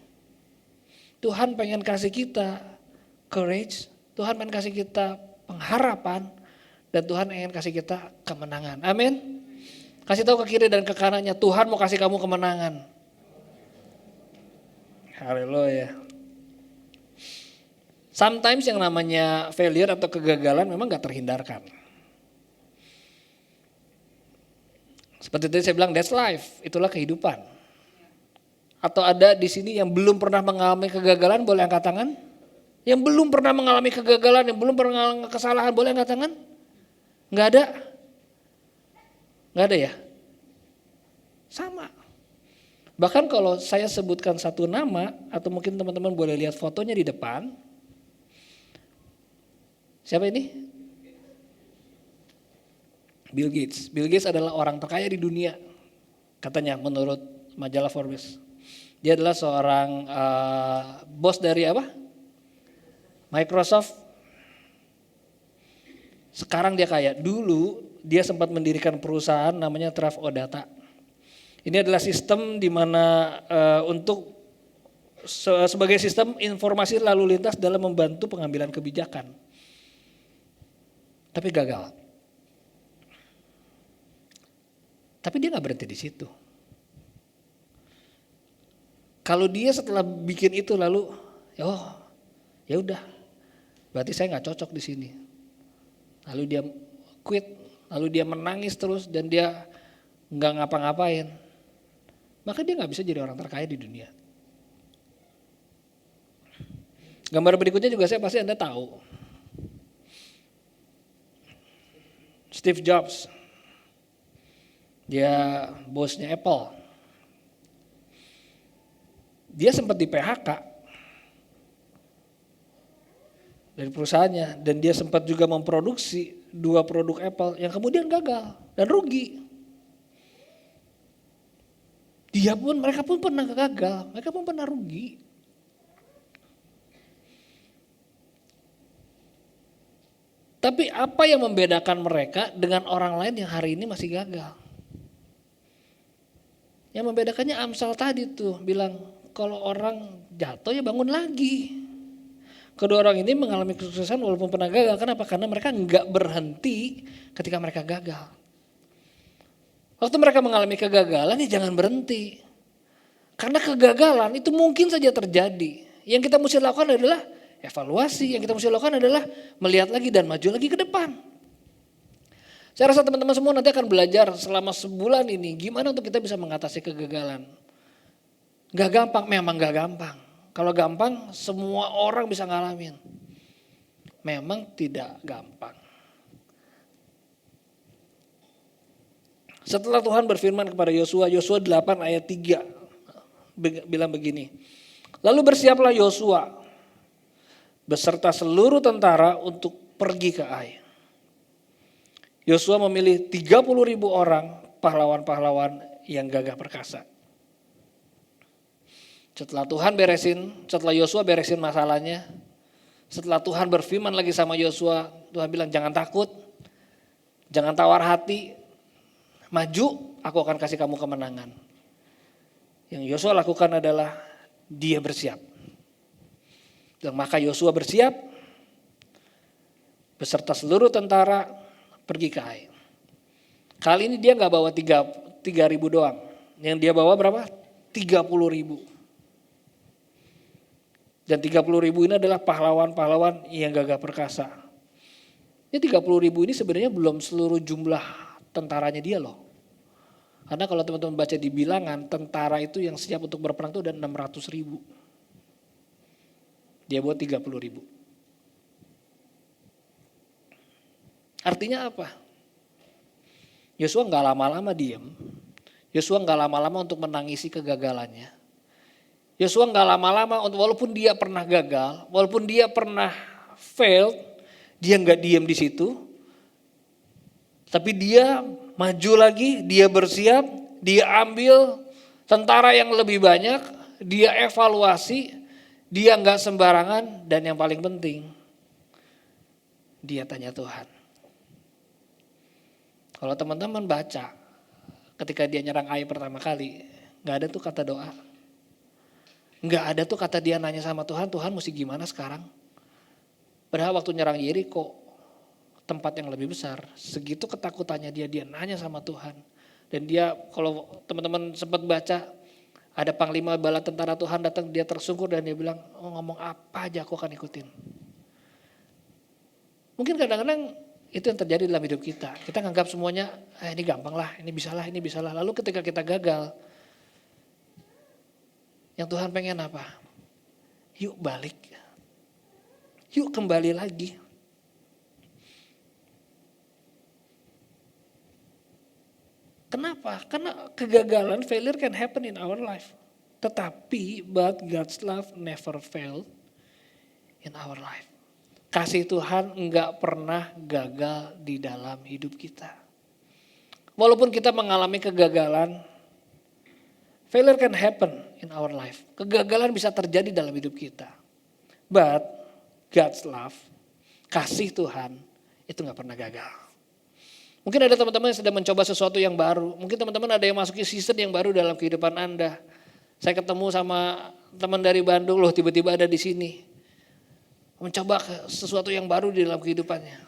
Tuhan pengen kasih kita courage, Tuhan pengen kasih kita pengharapan, dan Tuhan ingin kasih kita kemenangan. Amin. Kasih tahu ke kiri dan ke kanannya, Tuhan mau kasih kamu kemenangan. Haleluya. Sometimes yang namanya failure atau kegagalan memang gak terhindarkan. Seperti tadi saya bilang, that's life, itulah kehidupan. Atau ada di sini yang belum pernah mengalami kegagalan, boleh angkat tangan? Yang belum pernah mengalami kegagalan, yang belum pernah mengalami kesalahan, boleh angkat tangan? Gak ada? Gak ada ya? Sama. Bahkan kalau saya sebutkan satu nama, atau mungkin teman-teman boleh lihat fotonya di depan. Siapa ini? Bill Gates. Bill Gates adalah orang terkaya di dunia, katanya menurut majalah Forbes. Dia adalah seorang bos dari apa? Microsoft. Sekarang dia kaya. Dulu dia sempat mendirikan perusahaan namanya Traf Odata. Ini adalah sistem di mana untuk sebagai sistem informasi lalu lintas dalam membantu pengambilan kebijakan. Tapi gagal. Tapi dia nggak berhenti di situ. Kalau dia setelah bikin itu lalu, ya udah, berarti saya nggak cocok di sini. Lalu dia quit, lalu dia menangis terus dan dia nggak ngapa-ngapain. Maka dia nggak bisa jadi orang terkaya di dunia. Gambar berikutnya juga saya pasti Anda tahu. Steve Jobs, dia bosnya Apple. Dia sempat di PHK dari perusahaannya dan dia sempat juga memproduksi 2 produk Apple yang kemudian gagal dan rugi. Mereka pun pernah gagal, mereka pun pernah rugi. Tapi apa yang membedakan mereka dengan orang lain yang hari ini masih gagal? Yang membedakannya Amsal tadi tuh bilang kalau orang jatuh ya bangun lagi. Kedua orang ini mengalami kesuksesan walaupun pernah gagal. Kenapa? Karena mereka enggak berhenti ketika mereka gagal. Waktu mereka mengalami kegagalan ya jangan berhenti. Karena kegagalan itu mungkin saja terjadi. Yang kita mesti lakukan adalah evaluasi, yang kita mesti lakukan adalah melihat lagi dan maju lagi ke depan. Saya rasa teman-teman semua nanti akan belajar selama sebulan ini gimana untuk kita bisa mengatasi kegagalan. Gak gampang, memang gak gampang. Kalau gampang semua orang bisa ngalamin. Memang tidak gampang. Setelah Tuhan berfirman kepada Yosua 8 ayat 3 bilang begini. Lalu bersiaplah Yosua beserta seluruh tentara untuk pergi ke Ai. Yosua memilih 30.000 orang pahlawan-pahlawan yang gagah perkasa. Setelah Yosua beresin masalahnya, setelah Tuhan berfirman lagi sama Yosua, Tuhan bilang jangan takut, jangan tawar hati, maju, aku akan kasih kamu kemenangan. Yang Yosua lakukan adalah dia bersiap. Dan maka Yosua bersiap beserta seluruh tentara pergi ke Ai. Kali ini dia gak bawa 3.000 doang. Yang dia bawa berapa? 30.000. Dan 30.000 ini adalah pahlawan-pahlawan yang gagah perkasa. Ini 30.000 ini sebenarnya belum seluruh jumlah tentaranya dia loh. Karena kalau teman-teman baca di bilangan, tentara itu yang siap untuk berperang itu ada 600.000. Dia buat 30.000. Artinya apa? Yosua gak lama-lama diam. Yosua gak lama-lama untuk menangisi kegagalannya. Yosua gak lama-lama walaupun dia pernah gagal, walaupun dia pernah failed, dia gak diam di situ. Tapi dia maju lagi, dia bersiap, dia ambil tentara yang lebih banyak, dia evaluasi, dia gak sembarangan dan yang paling penting, dia tanya Tuhan. Kalau teman-teman baca ketika dia nyerang Ai pertama kali, gak ada tuh kata doa. Gak ada tuh kata dia nanya sama Tuhan, Tuhan mesti gimana sekarang? Padahal waktu nyerang Yeriko, tempat yang lebih besar, segitu ketakutannya dia nanya sama Tuhan. Dan dia kalau teman-teman sempat baca, ada panglima bala tentara Tuhan datang, dia tersungkur dan dia bilang, ngomong apa aja aku akan ikutin. Mungkin kadang-kadang itu yang terjadi dalam hidup kita. Kita nganggap semuanya, ini gampang lah, ini bisa lah. Lalu ketika kita gagal, yang Tuhan pengen apa? Yuk balik. Yuk kembali lagi. Kenapa? Karena kegagalan, failure can happen in our life. Tetapi, but God's love never failed in our life. Kasih Tuhan enggak pernah gagal di dalam hidup kita. Walaupun kita mengalami kegagalan, failure can happen in our life. Kegagalan bisa terjadi dalam hidup kita. But God's love, kasih Tuhan itu gak pernah gagal. Mungkin ada teman-teman yang sedang mencoba sesuatu yang baru. Mungkin teman-teman ada yang masuki season yang baru dalam kehidupan Anda. Saya ketemu sama teman dari Bandung, loh tiba-tiba ada di sini. Mencoba sesuatu yang baru di dalam kehidupannya.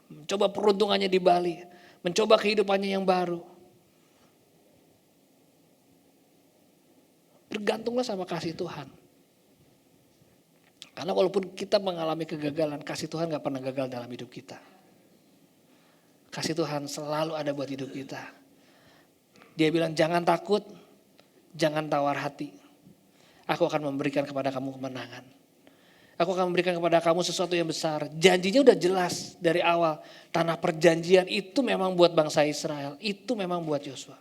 Mencoba peruntungannya di Bali. Mencoba kehidupannya yang baru. Bergantunglah sama kasih Tuhan. Karena walaupun kita mengalami kegagalan, kasih Tuhan gak pernah gagal dalam hidup kita. Kasih Tuhan selalu ada buat hidup kita. Dia bilang jangan takut, jangan tawar hati. Aku akan memberikan kepada kamu kemenangan. Aku akan memberikan kepada kamu sesuatu yang besar. Janjinya udah jelas dari awal. Tanah perjanjian itu memang buat bangsa Israel. Itu memang buat Yosua.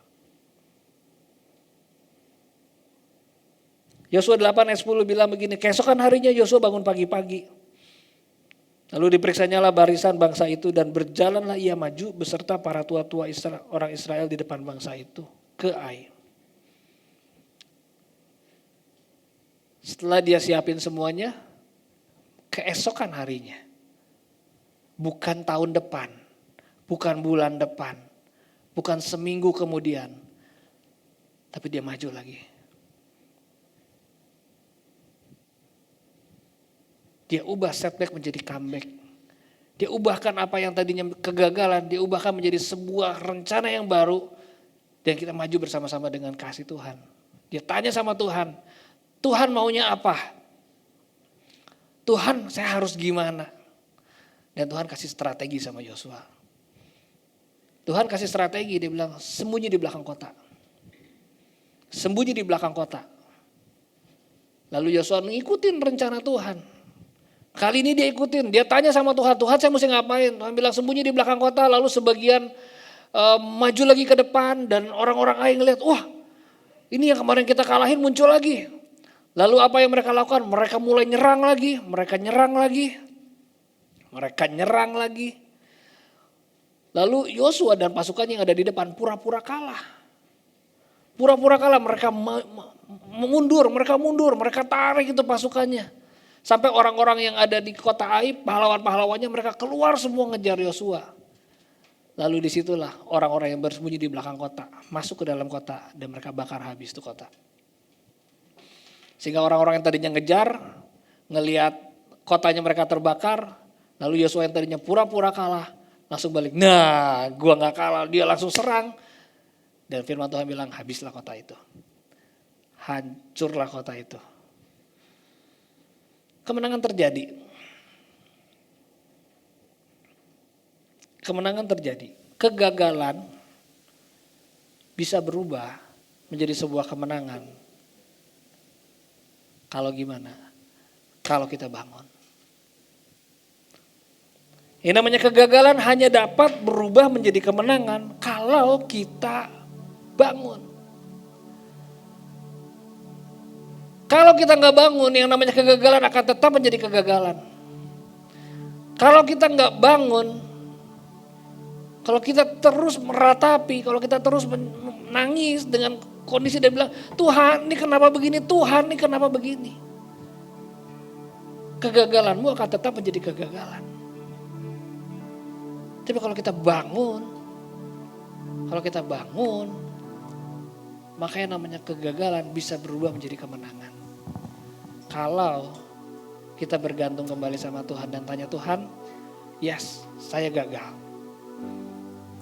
Yosua 8 ayat 10 bilang begini. Keesokan harinya Yosua bangun pagi-pagi. Lalu diperiksanyalah barisan bangsa itu dan berjalanlah ia maju beserta para tua-tua orang Israel di depan bangsa itu ke Ai. Setelah dia siapin semuanya, keesokan harinya, bukan tahun depan, bukan bulan depan, bukan seminggu kemudian, tapi dia maju lagi. Dia ubah setback menjadi comeback. Dia ubahkan apa yang tadinya kegagalan, dia ubahkan menjadi sebuah rencana yang baru. Dan kita maju bersama-sama dengan kasih Tuhan. Dia tanya sama Tuhan, Tuhan maunya apa? Tuhan saya harus gimana? Dan Tuhan kasih strategi sama Yosua. Tuhan kasih strategi, dia bilang sembunyi di belakang kota. Sembunyi di belakang kota. Lalu Yosua ngikutin rencana Tuhan. Kali ini dia ikutin, dia tanya sama Tuhan, Tuhan saya mesti ngapain? Tuhan bilang sembunyi di belakang kota, lalu sebagian maju lagi ke depan dan orang-orang Ai ngeliat, wah ini yang kemarin kita kalahin muncul lagi. Lalu apa yang mereka lakukan? Mereka mulai nyerang lagi, mereka nyerang lagi. Lalu Yosua dan pasukannya yang ada di depan pura-pura kalah. Pura-pura kalah, mereka mundur, mereka tarik itu pasukannya. Sampai orang-orang yang ada di kota Ai, pahlawan-pahlawannya mereka keluar semua ngejar Yosua. Lalu disitulah orang-orang yang bersembunyi di belakang kota, masuk ke dalam kota dan mereka bakar habis itu kota. Sehingga orang-orang yang tadinya ngejar, ngelihat kotanya mereka terbakar, lalu Yosua yang tadinya pura-pura kalah, langsung balik. Nah, gua gak kalah, dia langsung serang. Dan firman Tuhan bilang, habislah kota itu. Hancurlah kota itu. Kemenangan terjadi. Kemenangan terjadi. Kegagalan bisa berubah menjadi sebuah kemenangan. Kalau gimana? Kalau kita bangun. Yang namanya kegagalan hanya dapat berubah menjadi kemenangan kalau kita bangun. Kalau kita nggak bangun, yang namanya kegagalan akan tetap menjadi kegagalan. Kalau kita nggak bangun, kalau kita terus meratapi, kalau kita terus menangis dengan kondisi dan bilang, Tuhan ini kenapa begini, Tuhan ini kenapa begini. Kegagalanmu akan tetap menjadi kegagalan. Tapi kalau kita bangun, maka yang namanya kegagalan bisa berubah menjadi kemenangan. Kalau kita bergantung kembali sama Tuhan dan tanya Tuhan, yes, saya gagal.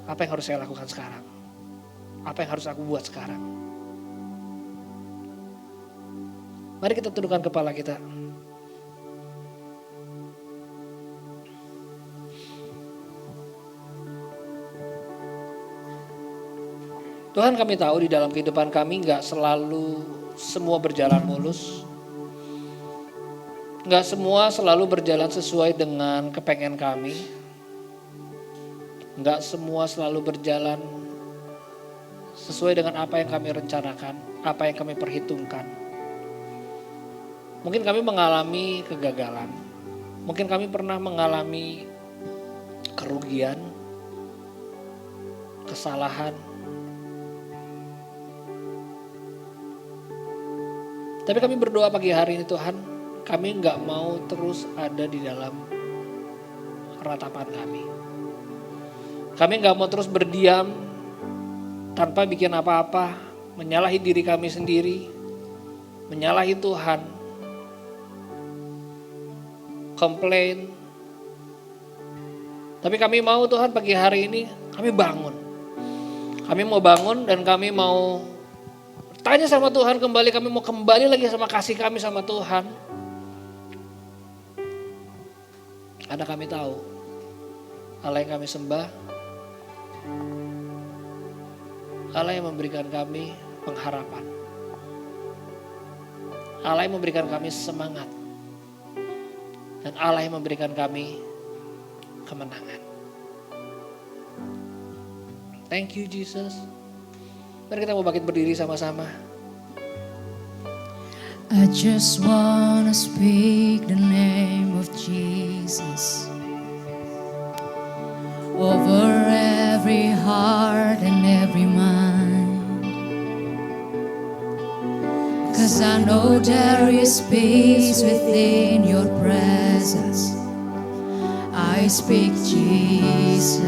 Apa yang harus saya lakukan sekarang? Apa yang harus aku buat sekarang? Mari kita tundukkan kepala kita. Tuhan, kami tahu di dalam kehidupan kami gak selalu semua berjalan mulus. Gak semua selalu berjalan sesuai dengan kepengen kami. Gak semua selalu berjalan sesuai dengan apa yang kami rencanakan, apa yang kami perhitungkan. Mungkin kami mengalami kegagalan. Mungkin kami pernah mengalami kerugian. kesalahan. Tapi kami berdoa pagi hari ini Tuhan, kami nggak mau terus ada di dalam ratapan kami. Kami nggak mau terus berdiam tanpa bikin apa-apa, menyalahi diri kami sendiri, menyalahi Tuhan, komplain. Tapi kami mau Tuhan pagi hari ini kami bangun. Kami mau bangun dan kami mau tanya sama Tuhan kembali, kami mau kembali lagi sama kasih kami sama Tuhan. Karena kami tahu Allah yang kami sembah, Allah yang memberikan kami pengharapan, Allah yang memberikan kami semangat, dan Allah yang memberikan kami kemenangan. Thank you Jesus. Mari kita mau bangkit berdiri sama-sama. I just wanna speak the name of Jesus over every heart and every mind, 'cause I know there is peace within your presence. I speak Jesus.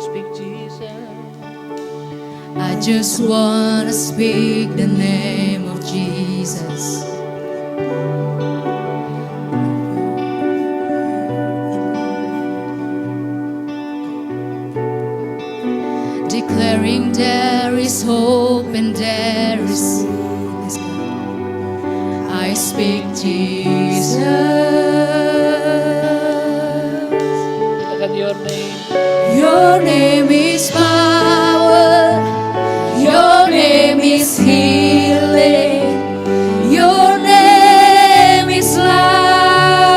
Speak Jesus. I just wanna speak the name of Jesus. Declaring there is hope and there is peace. I speak Jesus. Look at your name. Your name is power. Your name is healing. Your name is life.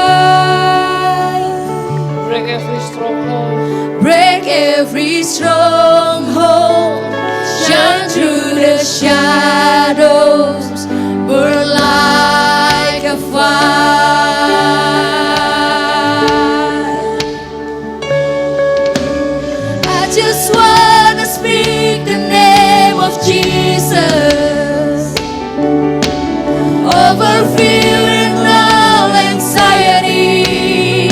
Break every stronghold. Break every stronghold. Shine through the shadows. Burn like a fire. I just wanna speak the name of Jesus over fear and all anxiety.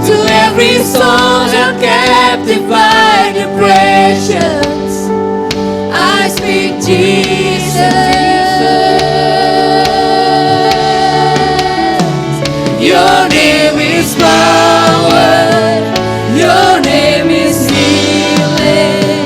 To every soul held captive by depressions, I speak Jesus. Your name is power. Your name is healing.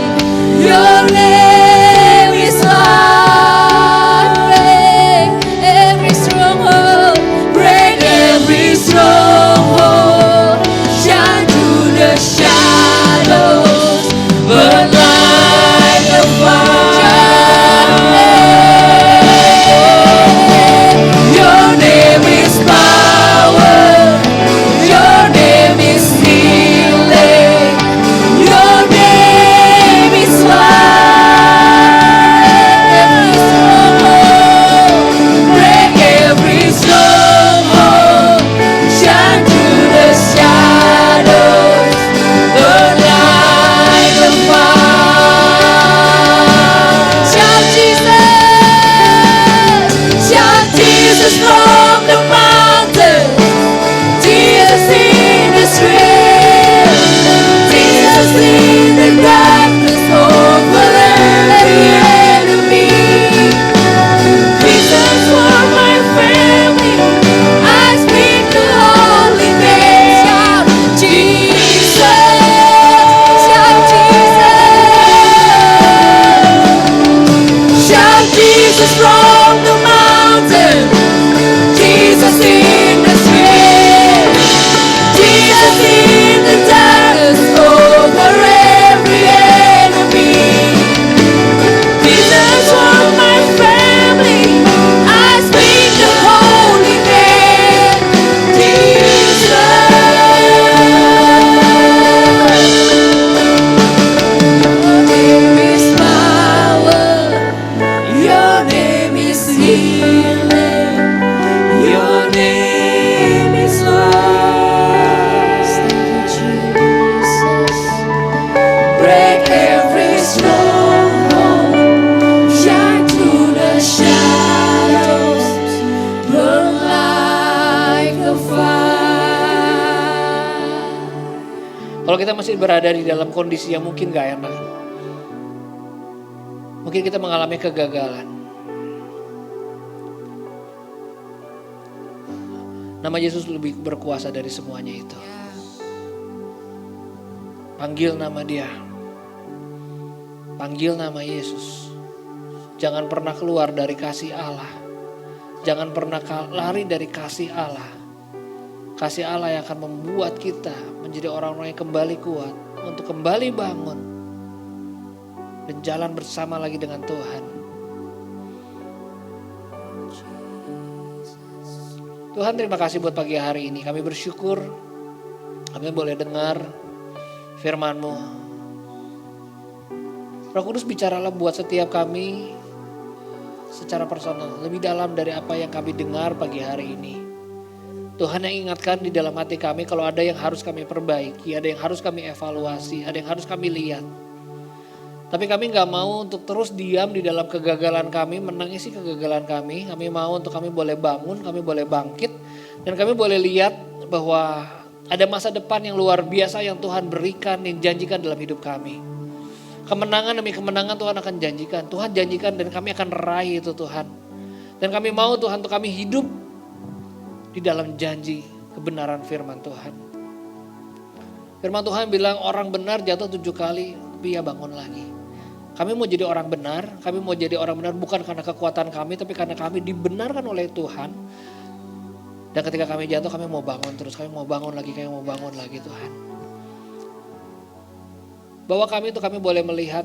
Your name is life. Break every stronghold. Break every stronghold. Shine through the shadows. Burn like a fire. Your name is power. Your Kalau kita masih berada di dalam kondisi yang mungkin gak enak, mungkin kita mengalami kegagalan. Nama Yesus lebih berkuasa dari semuanya itu. Panggil nama Dia. Panggil nama Yesus. Jangan pernah keluar dari kasih Allah. Jangan pernah lari dari kasih Allah. Kasih Allah yang akan membuat kita menjadi orang-orang yang kembali kuat. Untuk kembali bangun. Dan jalan bersama lagi dengan Tuhan. Tuhan, terima kasih buat pagi hari ini. Kami bersyukur kami boleh dengar firman-Mu. Roh Kudus, bicaralah buat setiap kami secara personal, lebih dalam dari apa yang kami dengar pagi hari ini. Tuhan, yang ingatkan di dalam hati kami kalau ada yang harus kami perbaiki, ada yang harus kami evaluasi, ada yang harus kami lihat. Tapi kami gak mau untuk terus diam di dalam kegagalan kami, menangisi kegagalan kami. Kami mau untuk kami boleh bangun, kami boleh bangkit. Dan kami boleh lihat bahwa ada masa depan yang luar biasa yang Tuhan berikan, yang janjikan dalam hidup kami. Kemenangan demi kemenangan Tuhan akan janjikan. Tuhan janjikan dan kami akan raih itu Tuhan. Dan kami mau Tuhan untuk kami hidup di dalam janji kebenaran firman Tuhan. Firman Tuhan bilang orang benar jatuh 7 kali, tapi ia bangun lagi. Kami mau jadi orang benar, kami mau jadi orang benar bukan karena kekuatan kami, tapi karena kami dibenarkan oleh Tuhan. Dan ketika kami jatuh, kami mau bangun terus, kami mau bangun lagi, kami mau bangun lagi Tuhan. Bahwa kami itu kami boleh melihat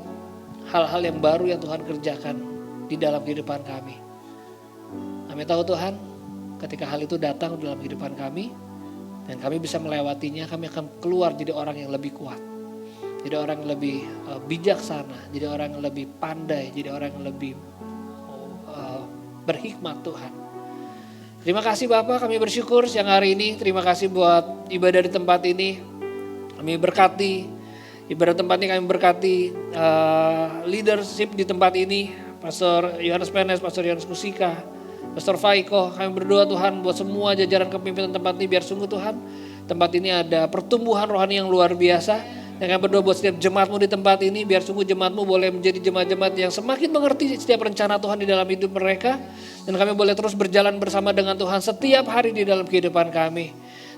hal-hal yang baru yang Tuhan kerjakan di dalam kehidupan kami. Kami tahu Tuhan, ketika hal itu datang dalam kehidupan kami, dan kami bisa melewatinya, kami akan keluar jadi orang yang lebih kuat. Jadi orang yang lebih bijaksana, jadi orang yang lebih pandai, jadi orang yang lebih berhikmat Tuhan. Terima kasih Bapak, kami bersyukur siang hari ini. Terima kasih buat ibadah di tempat ini. Kami berkati ibadah tempat ini, kami berkati leadership di tempat ini. Pastor Yohanes Penes, Pastor Yohanes Kusika, Pastor Faiko. Kami berdoa Tuhan buat semua jajaran kepimpinan tempat ini. Biar sungguh Tuhan, tempat ini ada pertumbuhan rohani yang luar biasa. Dan kami berdoa buat setiap jemaat-Mu di tempat ini, biar sungguh jemaat-Mu boleh menjadi jemaat-jemaat yang semakin mengerti setiap rencana Tuhan di dalam hidup mereka. Dan kami boleh terus berjalan bersama dengan Tuhan setiap hari di dalam kehidupan kami.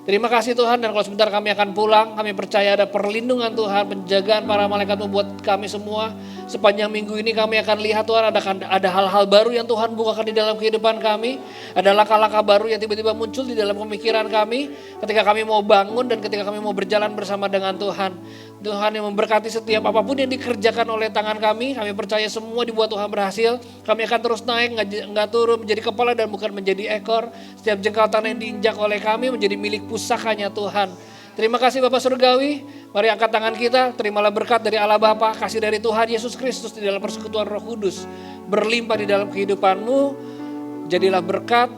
Terima kasih Tuhan, dan kalau sebentar kami akan pulang, kami percaya ada perlindungan Tuhan, penjagaan para malaikat-Mu buat kami semua. Sepanjang minggu ini kami akan lihat Tuhan ada hal-hal baru yang Tuhan bukakan di dalam kehidupan kami. Ada langkah-langkah baru yang tiba-tiba muncul di dalam pemikiran kami. Ketika kami mau bangun dan ketika kami mau berjalan bersama dengan Tuhan. Tuhan yang memberkati setiap apapun yang dikerjakan oleh tangan kami. Kami percaya semua dibuat Tuhan berhasil. Kami akan terus naik, nggak turun, menjadi kepala dan bukan menjadi ekor. Setiap jengkal tanah yang diinjak oleh kami menjadi milik pusakanya Tuhan. Terima kasih Bapak Surgawi. Mari angkat tangan kita, terimalah berkat dari Allah Bapa, kasih dari Tuhan Yesus Kristus di dalam persekutuan Roh Kudus. Berlimpah di dalam kehidupanmu. Jadilah berkat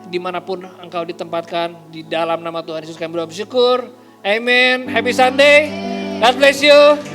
dimanapun engkau ditempatkan. Di dalam nama Tuhan Yesus kami bersyukur. Amen. Happy Sunday. God bless you.